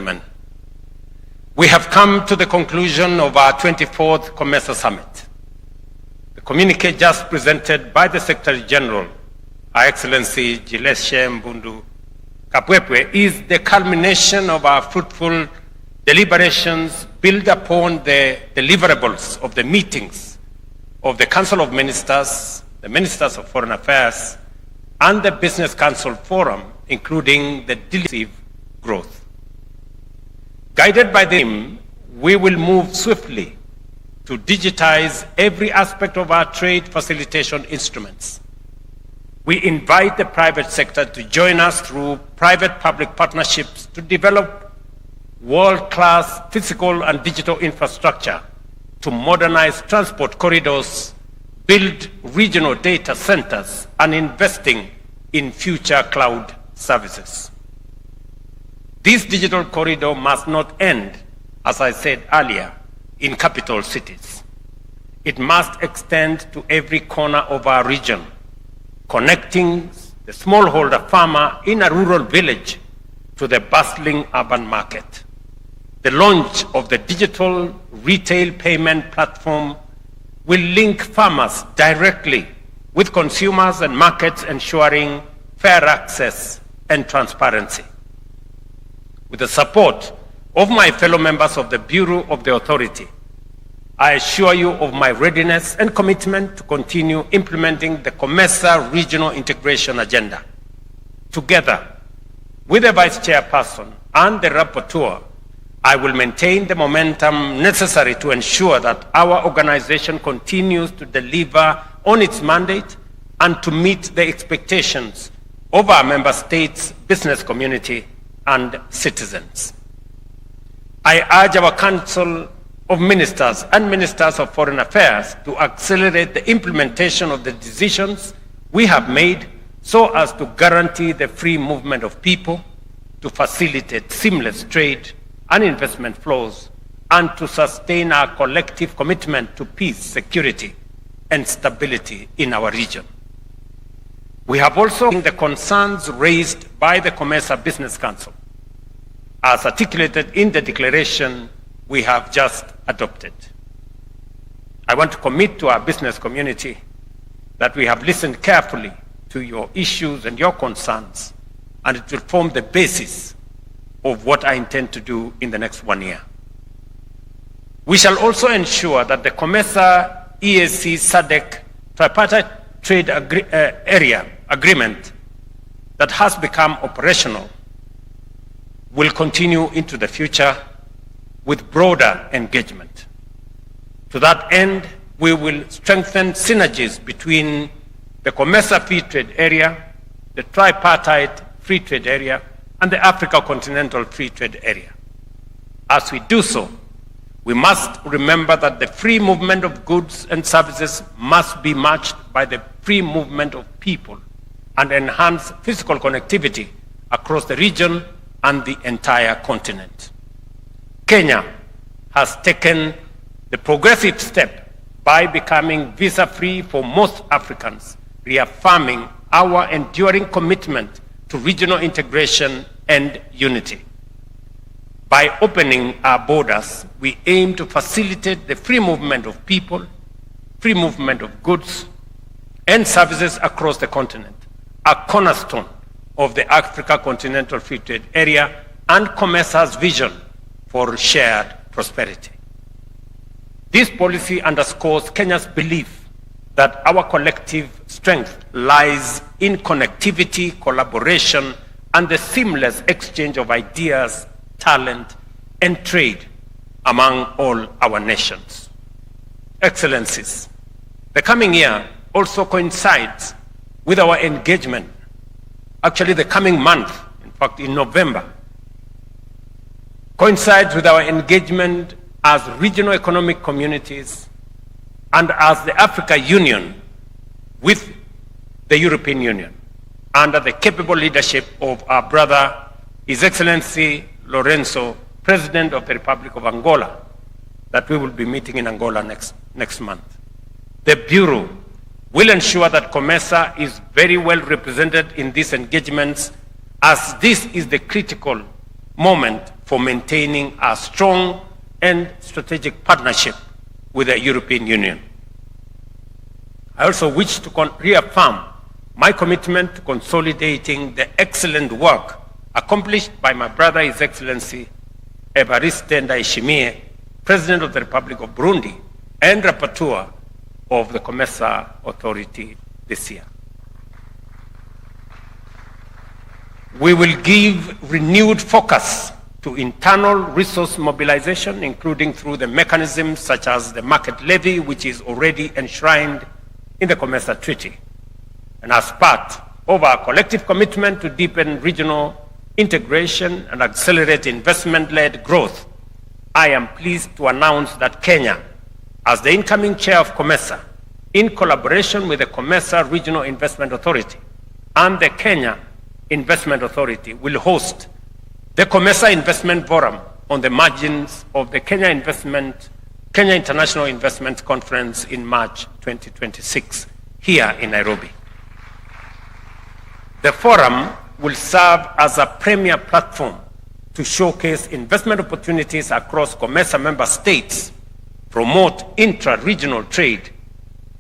gentlemen, we have come to the conclusion of our 24th COMESA Summit. The communique just presented by the Secretary General, Her Excellency Gileshe Mbundu Kapwepwe, is the culmination of our fruitful deliberations built upon the deliverables of the meetings of the Council of Ministers, the Ministers of Foreign Affairs, and the Business Council Forum, including the decisive growth. Guided by them, we will move swiftly to digitize every aspect of our trade facilitation instruments. We invite the private sector to join us through private-public partnerships to develop world-class physical and digital infrastructure to modernize transport corridors, build regional data centers, and investing in future cloud services. This digital corridor must not end, as I said earlier, in capital cities. It must extend to every corner of our region, connecting the smallholder farmer in a rural village to the bustling urban market. The launch of the digital retail payment platform will link farmers directly with consumers and markets, ensuring fair access and transparency. With the support of my fellow members of the Bureau of the Authority, I assure you of my readiness and commitment to continue implementing the COMESA Regional Integration Agenda. Together with the Vice Chairperson and the Rapporteur, I will maintain the momentum necessary to ensure that our organization continues to deliver on its mandate and to meet the expectations of our member states, business community, and citizens. I urge our Council of Ministers and Ministers of Foreign Affairs to accelerate the implementation of the decisions we have made so as to guarantee the free movement of people, to facilitate seamless trade and investment flows, and to sustain our collective commitment to peace, security, and stability in our region. We have also seen the concerns raised by the COMESA Business Council, as articulated in the declaration we have just adopted. I want to commit to our business community that we have listened carefully to your issues and your concerns, and it will form the basis of what I intend to do in the next 1 year. We shall also ensure that the COMESA EAC SADC tripartite trade area agreement that has become operational will continue into the future with broader engagement. To that end, we will strengthen synergies between the COMESA Free Trade Area, the Tripartite Free Trade Area, and the Africa Continental Free Trade Area. As we do so, we must remember that the free movement of goods and services must be matched by the free movement of people and enhance physical connectivity across the region and the entire continent. Kenya has taken the progressive step by becoming visa-free for most Africans, reaffirming our enduring commitment to regional integration and unity. By opening our borders, we aim to facilitate the free movement of people, free movement of goods and services across the continent, a cornerstone of the Africa Continental Free Trade Area and COMESA's vision for shared prosperity. This policy underscores Kenya's belief that our collective strength lies in connectivity, collaboration, and the seamless exchange of ideas, talent, and trade among all our nations. Excellencies, the coming year also coincides with our engagement, actually the coming month, in fact in November, coincides with our engagement as regional economic communities and as the Africa Union with the European Union under the capable leadership of our brother, His Excellency Lorenzo, President of the Republic of Angola, that we will be meeting in Angola next month. The Bureau will ensure that COMESA is very well represented in these engagements, as this is the critical moment for maintaining a strong and strategic partnership with the European Union. I also wish to reaffirm my commitment to consolidating the excellent work accomplished by my brother, His Excellency Evariste Ndayishimiye, President of the Republic of Burundi and Rapporteur of the COMESA Authority this year. We will give renewed focus to internal resource mobilization, including through the mechanisms such as the market levy, which is already enshrined in the COMESA Treaty. And as part of our collective commitment to deepen regional integration and accelerate investment-led growth, I am pleased to announce that Kenya, as the incoming chair of COMESA, in collaboration with the COMESA Regional Investment Authority and the Kenya Investment Authority, will host the COMESA Investment Forum on the margins of the Kenya International Investment Conference in March 2026 here in Nairobi. The forum will serve as a premier platform to showcase investment opportunities across COMESA member states, promote intra-regional trade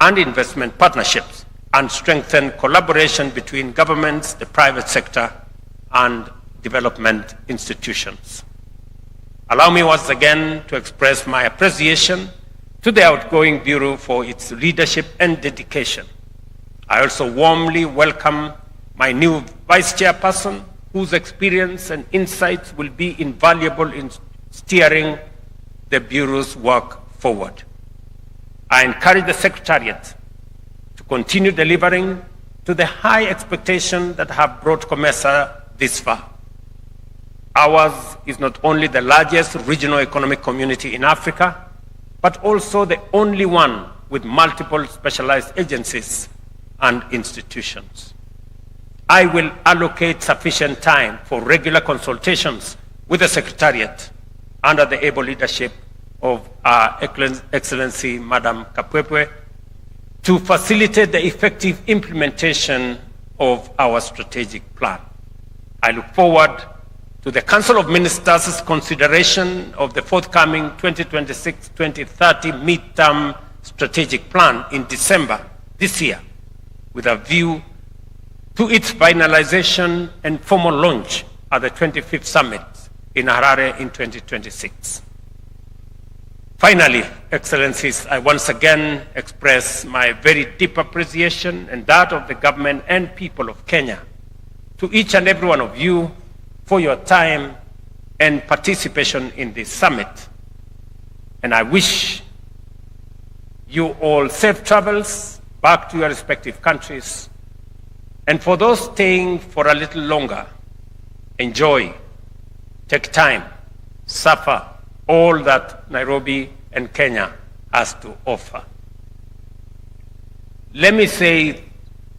and investment partnerships, and strengthen collaboration between governments, the private sector, and development institutions. Allow me once again to express my appreciation to the outgoing Bureau for its leadership and dedication. I also warmly welcome my new Vice Chairperson, whose experience and insights will be invaluable in steering the Bureau's work forward. I encourage the Secretariat to continue delivering to the high expectations that have brought COMESA this far. Ours is not only the largest regional economic community in Africa, but also the only one with multiple specialized agencies and institutions. I will allocate sufficient time for regular consultations with the Secretariat under the able leadership of Our Excellency Madam Kapwepwe to facilitate the effective implementation of our strategic plan. I look forward to the Council of Ministers' consideration of the forthcoming 2026-2030 midterm strategic plan in December this year, with a view to its finalization and formal launch at the 25th Summit in Harare in 2026. Finally, Excellencies, I once again express my very deep appreciation and that of the government and people of Kenya to each and every one of you for your time and participation in this summit. And I wish you all safe travels back to your respective countries. And for those staying for a little longer, enjoy, take time, suffer all that Nairobi and Kenya has to offer. Let me say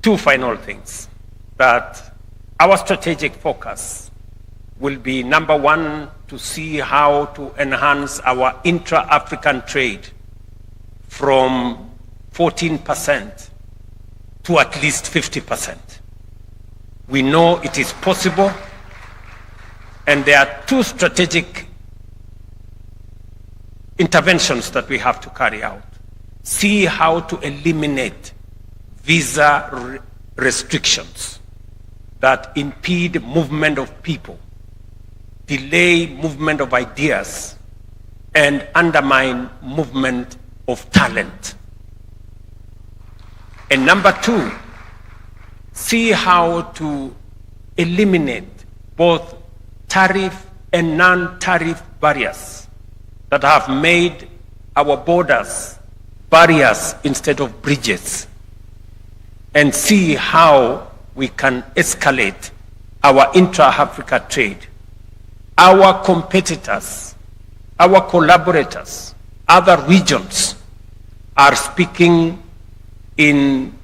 two final things. That our strategic focus will be, number one, to see how to enhance our intra-African trade from 14% to at least 50%. We know it is possible, and there are two strategic interventions that we have to carry out. See how to eliminate visa restrictions that impede movement of people, delay movement of ideas, and undermine movement of talent. And number two, see how to eliminate both tariff and non-tariff barriers that have made our borders barriers instead of bridges, and see how we can escalate our intra-Africa trade. Our competitors, our collaborators, other regions are speaking in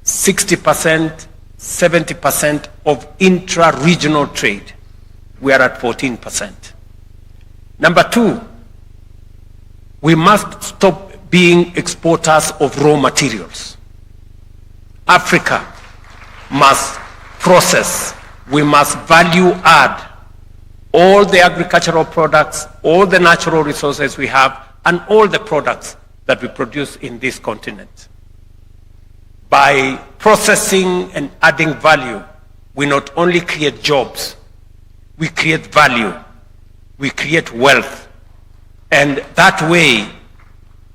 60%, 70% of intra-regional trade. We are at 14%. Number two, we must stop being exporters of raw materials. Africa must process, we must value add all the agricultural products, all the natural resources we have, and all the products that we produce in this continent. By processing and adding value, we not only create jobs, we create value, we create wealth, and that way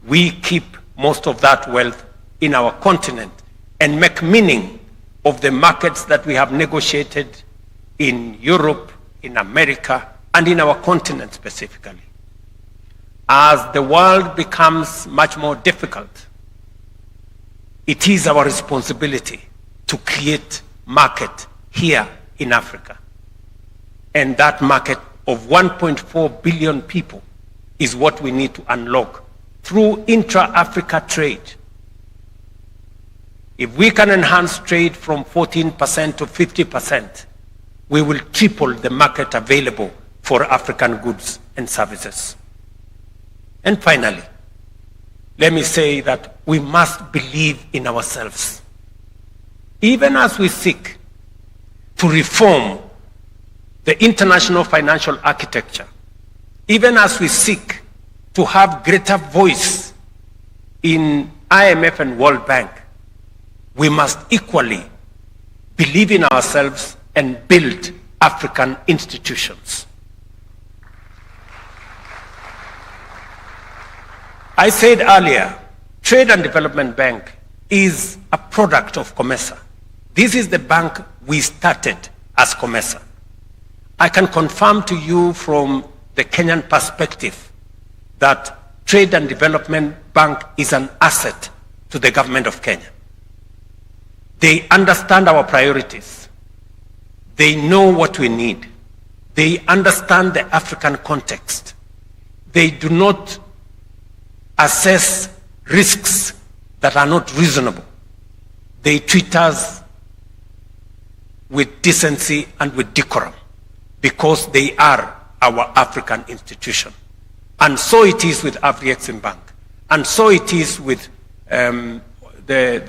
we keep most of that wealth in our continent and make meaning of the markets that we have negotiated in Europe, in America, and in our continent specifically. As the world becomes much more difficult, it is our responsibility to create market here in Africa. And that market of 1.4 billion people is what we need to unlock through intra-Africa trade. If we can enhance trade from 14% to 50%, we will triple the market available for African goods and services. And finally, let me say that we must believe in ourselves. Even as we seek to reform the international financial architecture, even as we seek to have greater voice in IMF and World Bank, we must equally believe in ourselves and build African institutions. I said earlier, Trade and Development Bank is a product of COMESA. This is the bank we started as COMESA. I can confirm to you from the Kenyan perspective that Trade and Development Bank is an asset to the government of Kenya. They understand our priorities. They know what we need. They understand the African context. They do not assess risks that are not reasonable. They treat us with decency and with decorum because they are our African institution. And so it is with Afrexim Bank. And so it is with the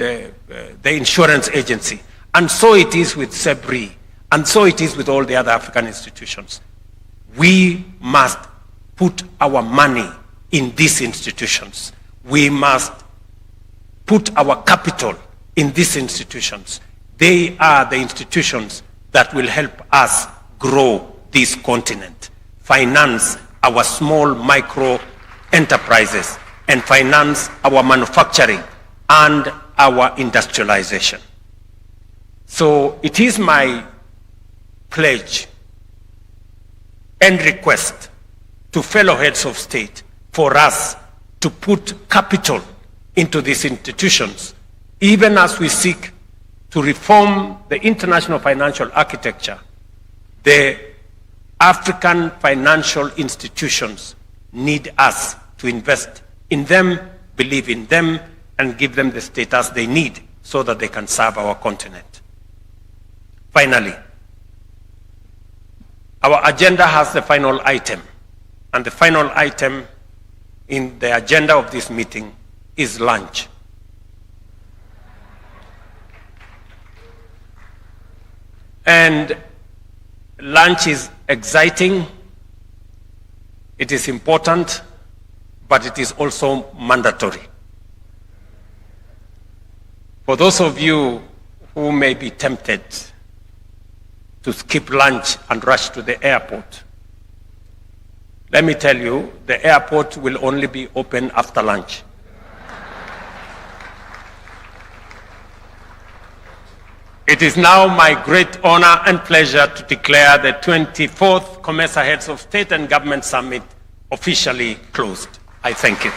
insurance agency. And so it is with SEBRI. And so it is with all the other African institutions. We must put our money in these institutions. We must put our capital in these institutions. They are the institutions that will help us grow this continent, finance our small micro enterprises, and finance our manufacturing and our industrialization. So it is my pledge and request to fellow heads of state for us to put capital into these institutions, even as we seek to reform the international financial architecture. The African financial institutions need us to invest in them, believe in them, and give them the status they need so that they can serve our continent. Finally, our agenda has the final item, and the final item in the agenda of this meeting is lunch. And lunch is exciting, it is important, but it is also mandatory. For those of you who may be tempted to skip lunch and rush to the airport, let me tell you, the airport will only be open after lunch. It is now my great honor and pleasure to declare the 24th COMESA Heads of State and Government Summit officially closed. I thank you.